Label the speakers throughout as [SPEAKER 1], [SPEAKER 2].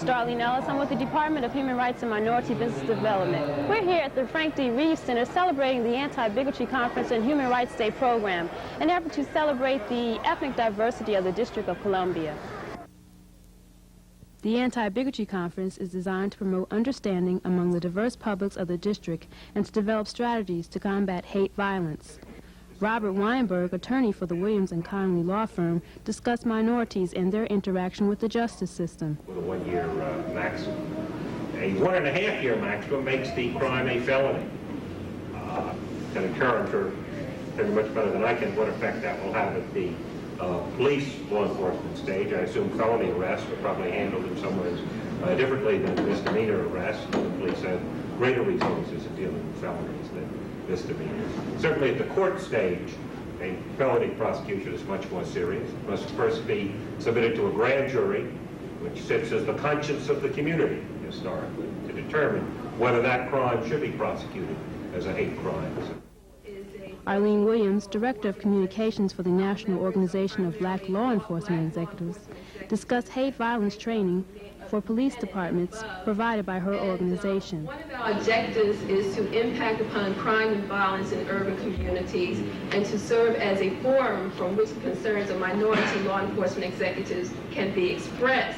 [SPEAKER 1] Darlene Ellis. I'm with the Department of Human Rights and Minority Business Development. We're here at the Frank D. Reeves Center celebrating the Anti-Bigotry Conference and Human Rights Day program, an effort to celebrate the ethnic diversity of the District of Columbia. The Anti-Bigotry Conference is designed to promote understanding among the diverse publics of the district and to develop strategies to combat hate violence. Robert Weinberg, attorney for the Williams and Connolly law firm, discussed minorities and their interaction with the justice system.
[SPEAKER 2] With a 1-year maximum. A 1.5-year maximum makes the crime a felony. Lieutenant Curran, for pretty much better than I can, what effect that will have at the police law enforcement stage. I assume felony arrests are probably handled in some ways differently than misdemeanor arrests. The police have greater resources in dealing with felonies than misdemeanors. Certainly at the court stage, a felony prosecution is much more serious. It must first be submitted to a grand jury, which sits as the conscience of the community historically, to determine whether that crime should be prosecuted as a hate crime.
[SPEAKER 1] Arlene Williams, Director of Communications for the National Organization of Black Law Enforcement Executives, discussed hate violence training for police departments provided by her organization.
[SPEAKER 3] One of our objectives is to impact upon crime and violence in urban communities and to serve as a forum from which the concerns of minority law enforcement executives can be expressed.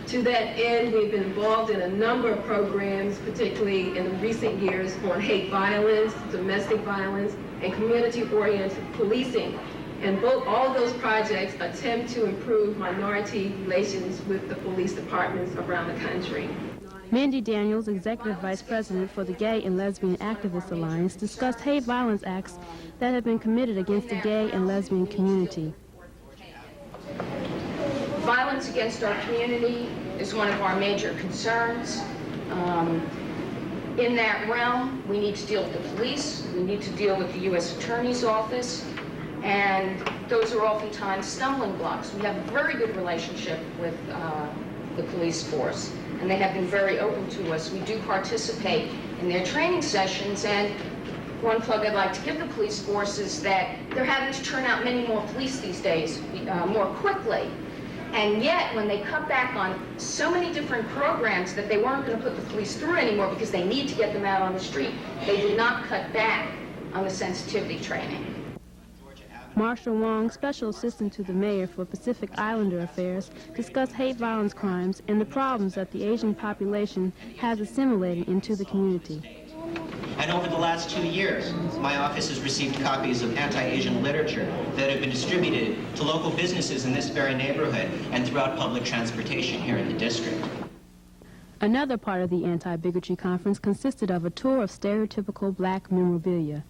[SPEAKER 3] To that end, we've been involved in a number of programs, particularly in recent years, on hate violence, domestic violence, and community-oriented policing. And all of those projects attempt to improve minority relations with the police departments around the country.
[SPEAKER 1] Mindy Daniels, Executive Vice President for the Gay and Lesbian Activists Alliance, discussed hate violence acts that have been committed against the gay and lesbian community.
[SPEAKER 4] Violence against our community is one of our major concerns. In that realm, we need to deal with the police, we need to deal with the U.S. Attorney's Office, and those are oftentimes stumbling blocks. We have a very good relationship with the police force, and they have been very open to us. We do participate in their training sessions, and one plug I'd like to give the police force is that they're having to turn out many more police these days more quickly. And yet, when they cut back on so many different programs that they weren't going to put the police through anymore because they need to get them out on the street, they did not cut back on the sensitivity training.
[SPEAKER 1] Marshall Wong, Special Assistant to the Mayor for Pacific Islander Affairs, discussed hate violence crimes and the problems that the Asian population has assimilated into the community.
[SPEAKER 5] And over the last 2 years, my office has received copies of anti-Asian literature that have been distributed to local businesses in this very neighborhood and throughout public transportation here in the district.
[SPEAKER 1] Another part of the Anti-Bigotry Conference consisted of a tour of stereotypical black memorabilia.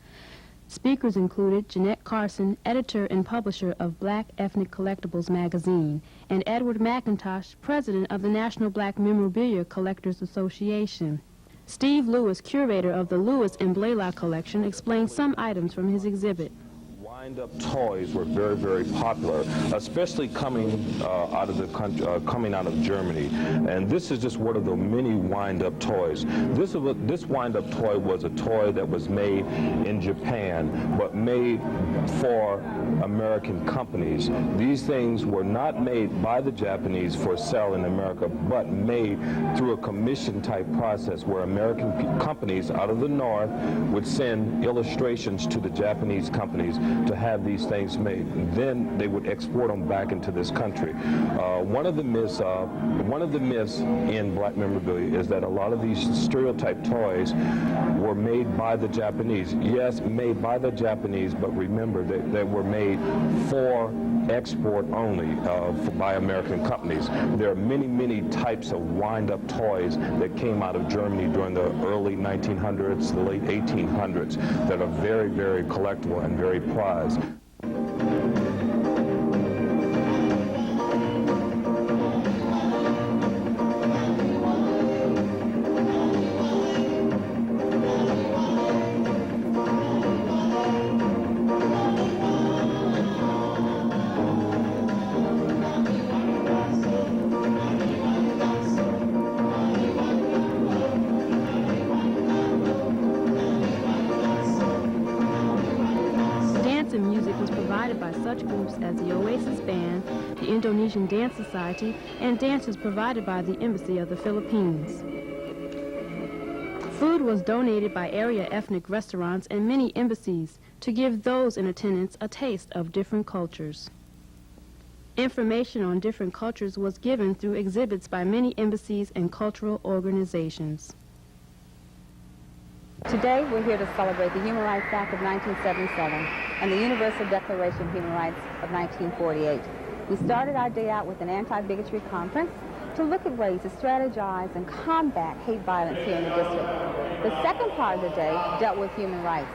[SPEAKER 1] Speakers included Jeanette Carson, editor and publisher of Black Ethnic Collectibles magazine, and Edward McIntosh, president of the National Black Memorabilia Collectors Association. Steve Lewis, curator of the Lewis and Blaylock collection, explained some items from his exhibit.
[SPEAKER 6] Wind-up toys were very, very popular, especially coming out of the country, coming out of Germany. And this is just one of the many wind-up toys. This wind-up toy was a toy that was made in Japan, but made for American companies. These things were not made by the Japanese for sale in America, but made through a commission-type process where American companies out of the North would send illustrations to the Japanese companies to have these things made. Then they would export them back into this country. One of the myths in black memorabilia is that a lot of these stereotype toys were made by the Japanese. Yes, made by the Japanese, but remember that they were made for export only by American companies. There are many, many types of wind-up toys that came out of Germany during the early 1900s, the late 1800s, that are very, very collectible and very prized.
[SPEAKER 1] such groups as the Oasis Band, the Indonesian Dance Society, and dances provided by the Embassy of the Philippines. Food was donated by area ethnic restaurants and many embassies to give those in attendance a taste of different cultures. Information on different cultures was given through exhibits by many embassies and cultural organizations.
[SPEAKER 7] Today, we're here to celebrate the Human Rights Act of 1977 and the Universal Declaration of Human Rights of 1948. We started our day out with an anti-bigotry conference to look at ways to strategize and combat hate violence here in the district. The second part of the day dealt with human rights.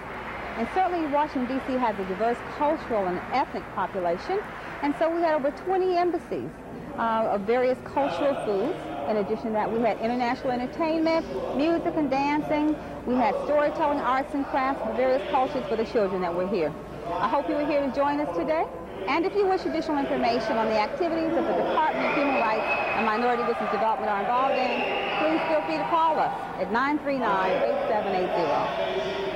[SPEAKER 7] And certainly Washington, D.C. has a diverse cultural and ethnic population, and so we had over 20 embassies of various cultural foods. In addition to that, we had international entertainment, music and dancing. We had storytelling, arts and crafts for various cultures for the children that were here. I hope you were here to join us today. And if you wish additional information on the activities that the Department of Human Rights and Minority Business Development are involved in, please feel free to call us at 939-8780.